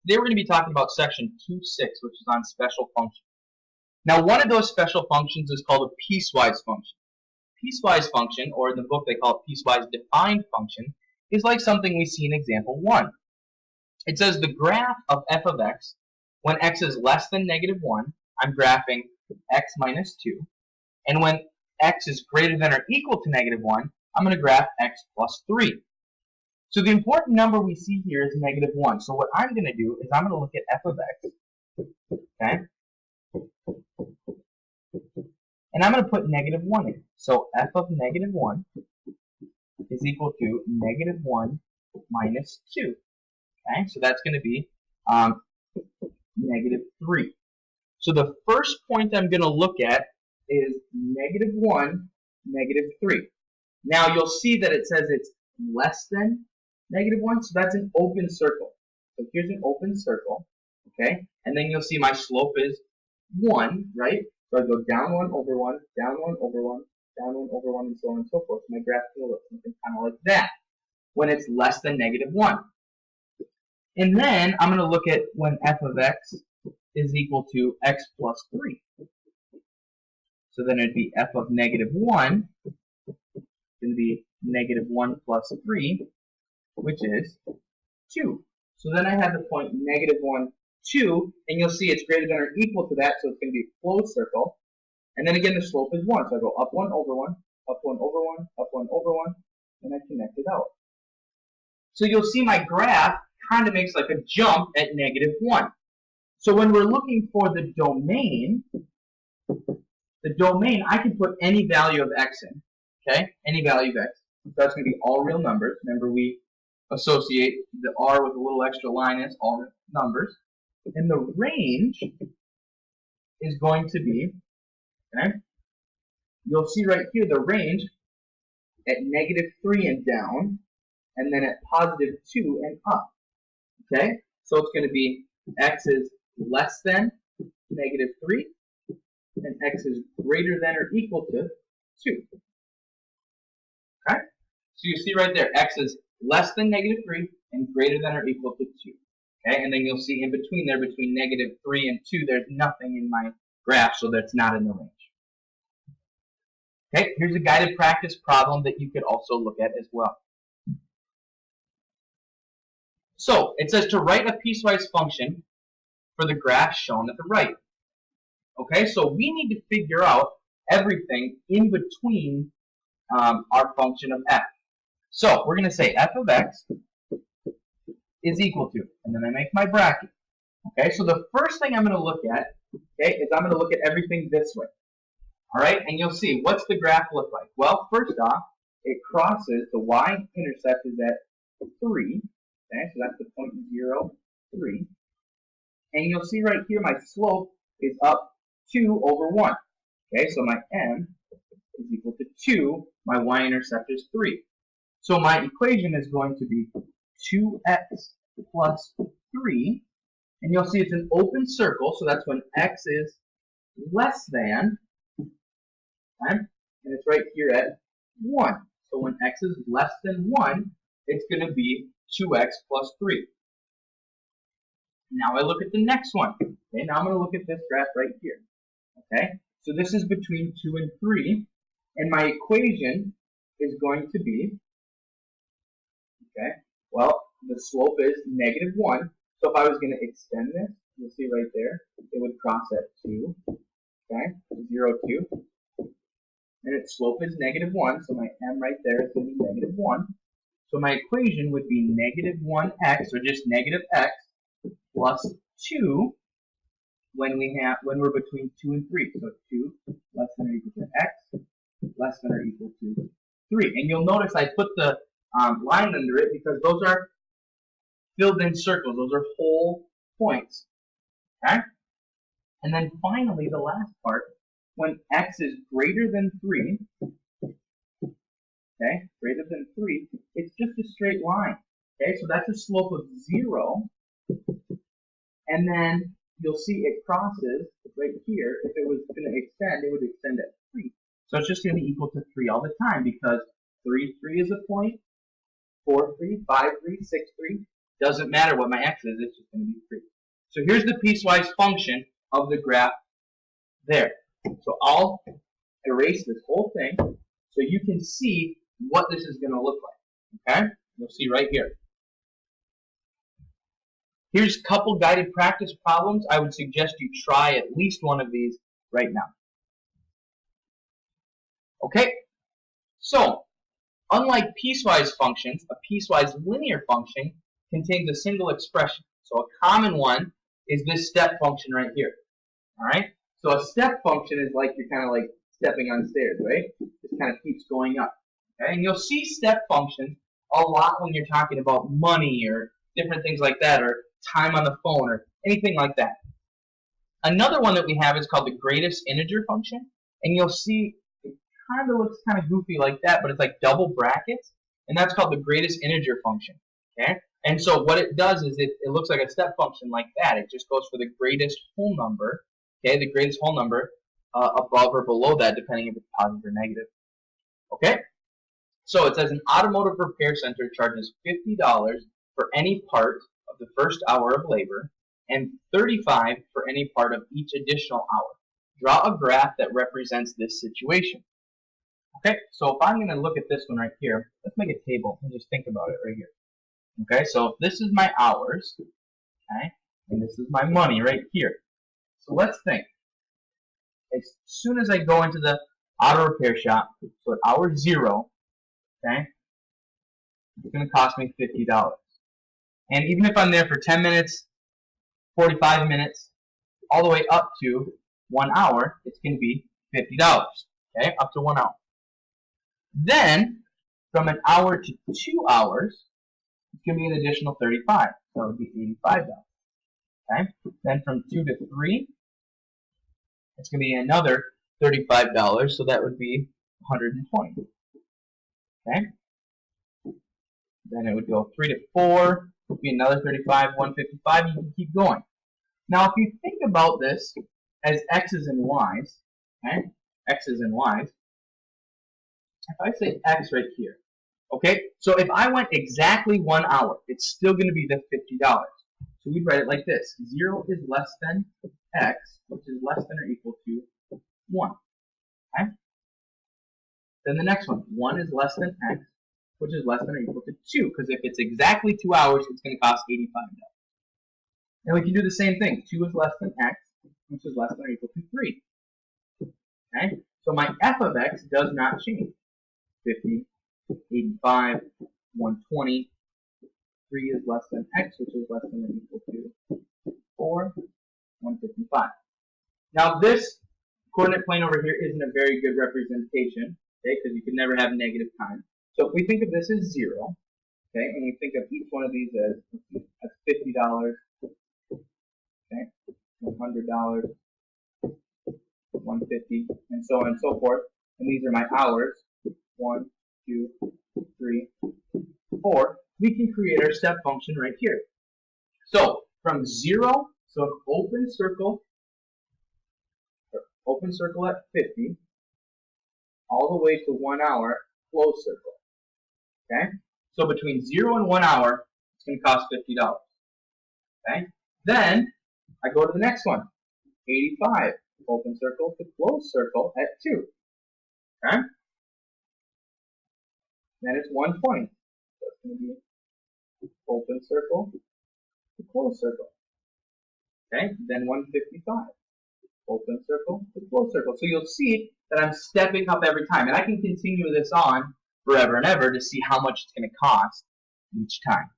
Today we're going to be talking about section 2.6, which is on special functions. Now, one of those special functions is called a piecewise function. Piecewise function, or in the book they call it piecewise defined function, is like something we see in example 1. It says the graph of f of x, when x is less than negative 1, I'm graphing x minus 2. And when x is greater than or equal to negative 1, I'm going to graph x plus 3. So the important number we see here is negative 1. So what I'm going to do is I'm going to look at f of x, okay? And I'm going to put negative 1 in. So f of negative 1 is equal to negative 1 minus 2. Okay, so that's going to be negative 3. So the first point I'm going to look at is negative 1, negative 3. Now you'll see that it says it's less than negative 1, so that's an open circle. So here's an open circle, okay? And then you'll see my slope is 1, right? So I go down 1 over 1, down 1 over 1, down 1 over 1, and so on and so forth. So my graph will look something kind of like that when it's less than negative 1. And then I'm going to look at when f of x is equal to x plus 3. So then it'd be f of negative 1 going to be negative 1 plus 3, which is 2. So then I have the point negative 1, 2, and you'll see it's greater than or equal to that, so it's going to be a closed circle. And then again, the slope is 1, so I go up 1 over 1, up 1 over 1, up 1 over 1, and I connect it out. So you'll see my graph kind of makes like a jump at negative 1. So when we're looking for the domain, I can put any value of x in, okay? Any value of x. So that's going to be all real numbers. Remember, we associate the r with a little extra line as all numbers. And the range is going to be, okay? You'll see right here the range at negative 3 and down, and then at positive 2 and up. Okay? So it's going to be x is less than negative 3, and x is greater than or equal to 2. Okay? So you see right there, x is less than negative 3 and greater than or equal to 2. Okay? And then you'll see in between there, between negative 3 and 2, there's nothing in my graph, so that's not in the range. Okay? Here's a guided practice problem that you could also look at as well. So it says to write a piecewise function for the graph shown at the right. Okay, so we need to figure out everything in between our function of f. So we're going to say f of x is equal to, and then I make my bracket. Okay, so the first thing I'm going to look at, okay, is I'm going to look at everything this way. All right, and you'll see, what's the graph look like? Well, first off, it crosses, the y-intercept is at 3. Okay, so that's the point 0, 3. And you'll see right here my slope is up 2 over 1. Okay, so my m is equal to 2. My y-intercept is 3. So my equation is going to be 2x plus 3. And you'll see it's an open circle, so that's when x is less than, okay, and it's right here at 1. So when x is less than 1, it's going to be 2x plus 3. Now I look at the next one. Okay, now I'm going to look at this graph right here. Okay, so this is between 2 and 3, and my equation is going to be, okay, well, the slope is negative 1. So if I was going to extend this, you'll see right there, it would cross at 2, okay, 0, 2. And its slope is negative 1, so my m right there is going to be negative 1. So my equation would be negative 1x, or just negative x, plus 2 when we're between 2 and 3. So 2 less than or equal to x, less than or equal to 3. And you'll notice I put the line under it because those are filled in circles. Those are whole points. Okay? And then finally, the last part, when x is greater than 3, okay, greater than 3, it's just a straight line. Okay, so that's a slope of 0. And then you'll see it crosses right here. If it was going to extend, it would extend at 3. So it's just going to be equal to 3 all the time because 3, 3 is a point, 4, 3, 5, 3, 6, 3, Doesn't matter what my x is, it's just going to be 3. So here's the piecewise function of the graph there. So I'll erase this whole thing so you can see what this is going to look like. Okay? You'll see right here. Here's a couple guided practice problems. I would suggest you try at least one of these right now. Okay? So, unlike piecewise functions, a piecewise linear function contains a single expression. So a common one is this step function right here. Alright? So a step function is like you're kind of like stepping on stairs, right? It kind of keeps going up. Okay? And you'll see step functions a lot when you're talking about money or different things like that, or time on the phone, or anything like that. Another one that we have is called the greatest integer function, and you'll see it kind of looks kind of goofy like that, but it's like double brackets, and that's called the greatest integer function. Okay? And so what it does is it looks like a step function like that. It just goes for the greatest whole number, okay, the greatest whole number above or below that, depending if it's positive or negative. Okay? So it says an automotive repair center charges $50 for any part of the first hour of labor and $35 for any part of each additional hour. Draw a graph that represents this situation. Okay, so if I'm going to look at this one right here, let's make a table and just think about it right here. Okay, so if this is my hours, okay, and this is my money right here. So let's think. As soon as I go into the auto repair shop, so at hour 0, okay, it's going to cost me $50. And even if I'm there for 10 minutes, 45 minutes, all the way up to 1 hour, it's going to be $50, okay, up to 1 hour. Then, from an hour to 2 hours, it's going to be an additional $35, so it would be $85, okay. Then from 2 to 3, it's going to be another $35, so that would be $120, okay. Then it would go 3 to 4, would be another 35, 155, and you can keep going. Now, if you think about this as x's and y's, okay, x's and y's, if I say x right here, okay, so if I went exactly 1 hour, it's still going to be the $50. So we'd write it like this: 0 is less than x, which is less than or equal to 1. Okay? Then the next one, 1 is less than x, which is less than or equal to 2, because if it's exactly 2 hours, it's going to cost $85. And we can do the same thing. 2 is less than x, which is less than or equal to 3. Okay? So my f of x does not change. 50, 85, 120. 3 is less than x, which is less than or equal to 4, 155. Now this coordinate plane over here isn't a very good representation, okay, because you can never have negative time. So if we think of this as 0, okay, and we think of each one of these as $50, okay, $100, $150, and so on and so forth, and these are my hours, 1, 2, 3, 4, we can create our step function right here. So from 0, so an open circle at 50, all the way to 1 hour, closed circle. Okay? So between 0 and 1 hour, it's going to cost $50. Okay? Then I go to the next one, 85, open circle to closed circle at 2. Okay? Then it's 120. So it's going to be open circle to closed circle. Okay? Then 155. Open circle to closed circle. So you'll see that I'm stepping up every time. And I can continue this on forever and ever to see how much it's going to cost each time.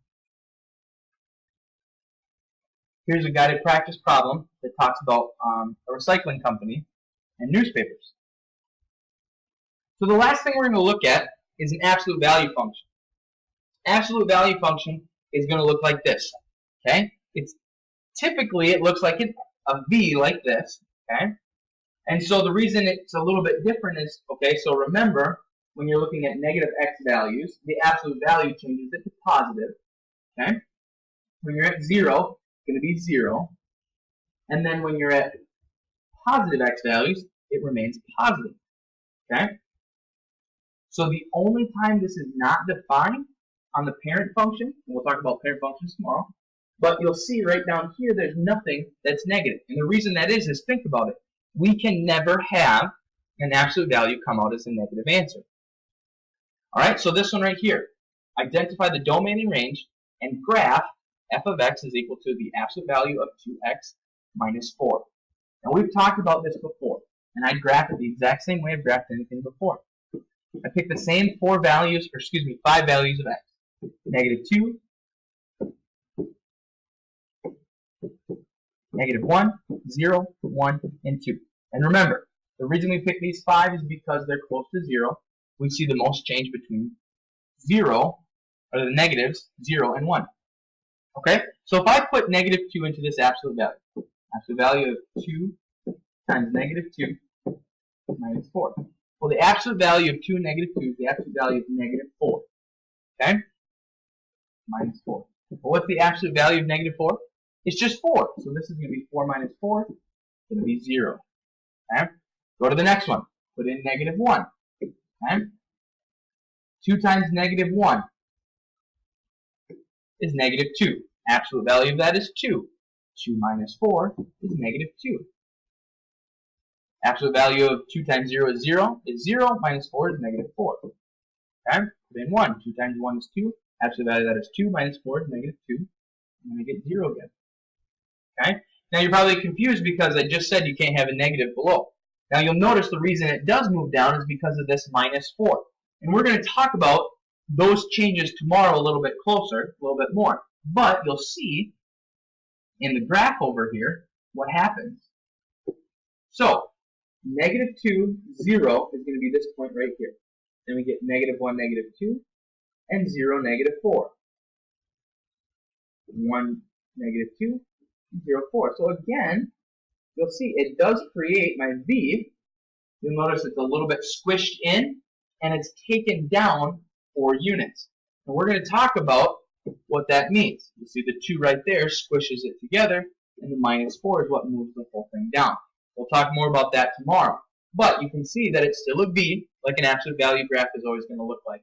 Here's a guided practice problem that talks about a recycling company and newspapers. So the last thing we're going to look at is an absolute value function. Absolute value function is going to look like this. Okay? It's typically it looks like a V like this. Okay? And so the reason it's a little bit different is, okay, so remember when you're looking at negative x values, the absolute value changes it to positive. Okay? When you're at 0, it's going to be 0. And then when you're at positive x values, it remains positive. Okay? So the only time this is not defined on the parent function, and we'll talk about parent functions tomorrow, but you'll see right down here there's nothing that's negative. And the reason that is think about it. We can never have an absolute value come out as a negative answer. Alright, so this one right here. Identify the domain and range and graph f of x is equal to the absolute value of 2x minus 4. Now we've talked about this before, and I graph it the exact same way I've graphed anything before. I pick the same 5 values of x. Negative 2, negative 1, 0, 1, and 2. And remember, the reason we pick these 5 is because they're close to 0. We see the most change between 0, or the negatives, 0 and 1. Okay? So if I put negative 2 into this absolute value of 2 times negative 2 minus 4. Well, the absolute value of 2 and negative 2 is the absolute value of negative 4. Okay? Minus 4. Well, what's the absolute value of negative 4? It's just 4. So this is going to be 4 minus 4. It's going to be 0. Okay? Go to the next one. Put in negative 1. Okay? 2 times negative 1 is negative 2. Absolute value of that is 2. 2 minus 4 is negative 2. Absolute value of 2 times 0 is 0. Is 0 minus 4 is negative 4. Okay? Put in 1. 2 times 1 is 2. Absolute value of that is 2 minus 4 is negative 2. And then I get 0 again. Okay? Now you're probably confused because I just said you can't have a negative below. Now you'll notice the reason it does move down is because of this minus 4. And we're going to talk about those changes tomorrow a little bit closer, a little bit more. But you'll see in the graph over here what happens. So, negative 2, 0 is going to be this point right here. Then we get negative 1, negative 2, and 0, negative 4. 1, negative 2, 0, 4. So again, you'll see it does create my v. You'll notice it's a little bit squished in, and it's taken down 4 units. And we're going to talk about what that means. You see the 2 right there squishes it together, and the minus 4 is what moves the whole thing down. We'll talk more about that tomorrow. But you can see that it's still a v, like an absolute value graph is always going to look like.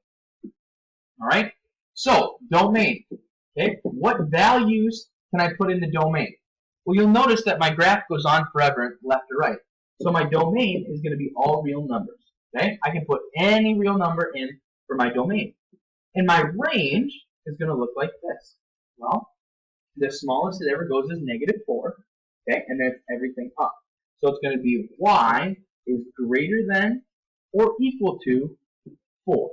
Alright? So, domain. Okay? What values can I put in the domain? Well, you'll notice that my graph goes on forever, left to right. So my domain is going to be all real numbers. Okay? I can put any real number in for my domain. And my range is going to look like this. Well, the smallest it ever goes is negative 4. Okay? And then everything up. So it's going to be y is greater than or equal to 4.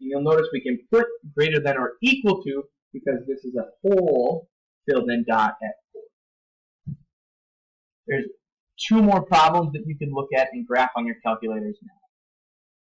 And you'll notice we can put greater than or equal to because this is a whole filled in dot at 4. There's 2 more problems that you can look at and graph on your calculators now.